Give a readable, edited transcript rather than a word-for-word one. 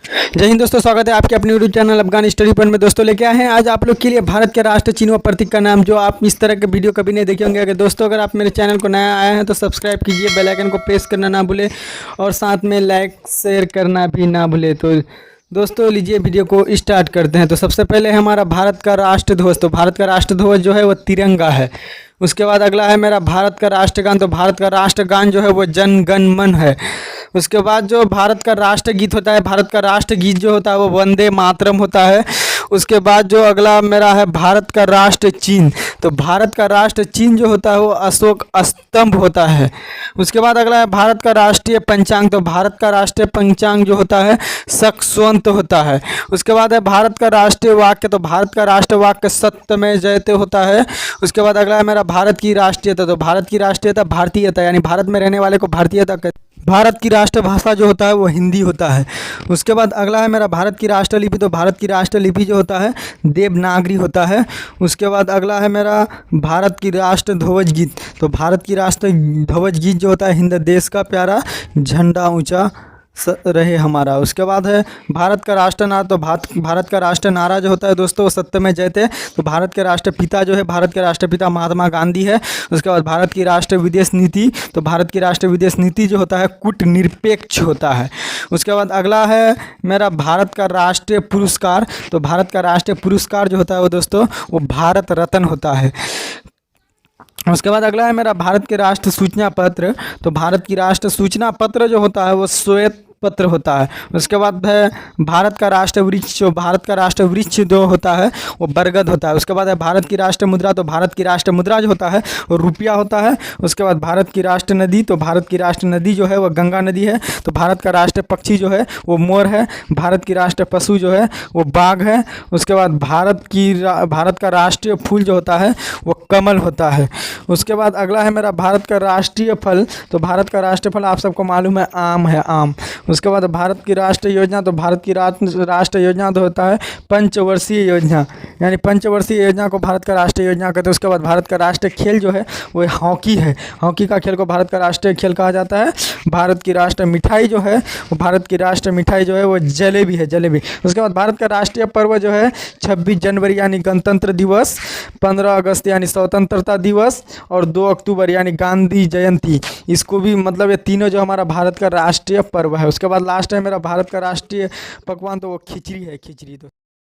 जय हिंद दोस्तों, स्वागत है आपके अपने YouTube channel Afghan study point में। दोस्तों लेके आए हैं आज आप लोग के लिए भारत के राष्ट्र चिन्ह व प्रतीक का नाम, जो आप इस तरह के वीडियो कभी नहीं देखे होंगे। अगर दोस्तों अगर आप मेरे चैनल को नया आए हैं तो सब्सक्राइब कीजिए, बेल आइकन को प्रेस करना ना भूले और साथ में लाइक शेयर करना भी ना भूले। तो दोस्तों लीजिए वीडियो को स्टार्ट करते हैं। तो सबसे पहले हमारा भारत का राष्ट्र ध्वज। तो भारत का राष्ट्र ध्वज जो है वो तिरंगा है। उसके बाद अगला है मेरा भारत का राष्ट्रगान। तो भारत का राष्ट्रगान जो है वो जन गण मन है। उसके बाद जो भारत का राष्ट्रगीत होता है, भारत का राष्ट्रगीत जो होता है वो वंदे मातरम होता है। उसके बाद जो अगला मेरा है भारत का राष्ट्र चिन्ह। तो भारत का राष्ट्र चिन्ह जो होता है वो अशोक स्तंभ होता है। उसके बाद अगला है भारत का राष्ट्रीय पंचांग। तो भारत का राष्ट्रीय पंचांग जो होता है सक्स्वंत होता है। उसके बाद है भारत का राष्ट्रीय वाक्य। तो भारत का राष्ट्रीय वाक्य सत्यमेव जयते होता है। उसके बाद अगला है मेरा भारत की राष्ट्रीयता। तो भारत की राष्ट्रीयता भारतीयता, यानी भारत में रहने वाले को भारतीयता कहते हैं। भारत की राष्ट्रभाषा जो होता है वो हिंदी होता है। उसके बाद अगला है मेरा भारत की राष्ट्रलिपि। तो भारत की राष्ट्रलिपि जो होता है देवनागरी होता है। उसके बाद अगला है मेरा भारत की राष्ट्र ध्वज गीत। तो भारत की राष्ट्र ध्वज गीत जो होता है हिंद देश का प्यारा झंडा ऊंचा रहे हमारा। उसके बाद है भारत का राष्ट्र नारा। तो भारत का राष्ट्र नारा जो होता है दोस्तों वो सत्यमेव जयते। तो भारत के राष्ट्रपिता जो है, भारत के राष्ट्रपिता महात्मा गांधी है। उसके बाद भारत की राष्ट्र विदेश नीति। तो भारत की राष्ट्र विदेश नीति जो होता है कूटनिरपेक्ष होता है। उसके बाद अगला है मेरा भारत का राष्ट्रीय पुरस्कार। तो भारत का राष्ट्रीय पुरस्कार जो होता है वो दोस्तों वो भारत रत्न होता है। उसके बाद अगला है मेरा भारत के राष्ट्र सूचना पत्र। तो भारत की राष्ट्र सूचना पत्र जो होता है वो श्वेत पत्र होता है। उसके बाद है भारत का राष्ट्र वृक्ष। जो भारत का राष्ट्र वृक्ष जो होता है वो बरगद होता है। उसके बाद है भारत की राष्ट्र मुद्रा। तो भारत की राष्ट्र मुद्रा जो होता है वो रुपया होता है। उसके बाद भारत की राष्ट्र नदी। तो भारत की राष्ट्र नदी जो है वो गंगा नदी है। तो भारत का राष्ट्र पक्षी जो है वो मोर है। भारत की राष्ट्र पशु जो है वो बाघ है। उसके बाद भारत का राष्ट्रीय फूल जो होता है वो कमल होता है। उसके बाद अगला है मेरा भारत का राष्ट्रीय फल। तो भारत का राष्ट्रीय फल आप सबको मालूम है आम है, आम। उसके बाद भारत की राष्ट्रीय योजना। तो भारत की राष्ट्रीय योजना तो होता है पंचवर्षीय योजना, यानी पंचवर्षीय योजना को भारत का राष्ट्रीय योजना कहते हैं। उसके बाद भारत का राष्ट्रीय खेल जो है वो हॉकी है। हॉकी का खेल को भारत का राष्ट्रीय खेल कहा जाता है। भारत की राष्ट्रीय मिठाई जो है वो भारत की राष्ट्रीय मिठाई जो है वो जलेबी है, जलेबी। उसके बाद भारत का राष्ट्रीय पर्व जो है 26 जनवरी यानी गणतंत्र दिवस, 15 अगस्त यानी स्वतंत्रता दिवस और 2 अक्टूबर यानी गांधी जयंती। इसको भी मतलब ये तीनों जो हमारा भारत का राष्ट्रीय पर्व है। उसके बाद लास्ट है मेरा भारत का राष्ट्रीय पकवान। तो वो खिचड़ी है, खिचड़ी। तो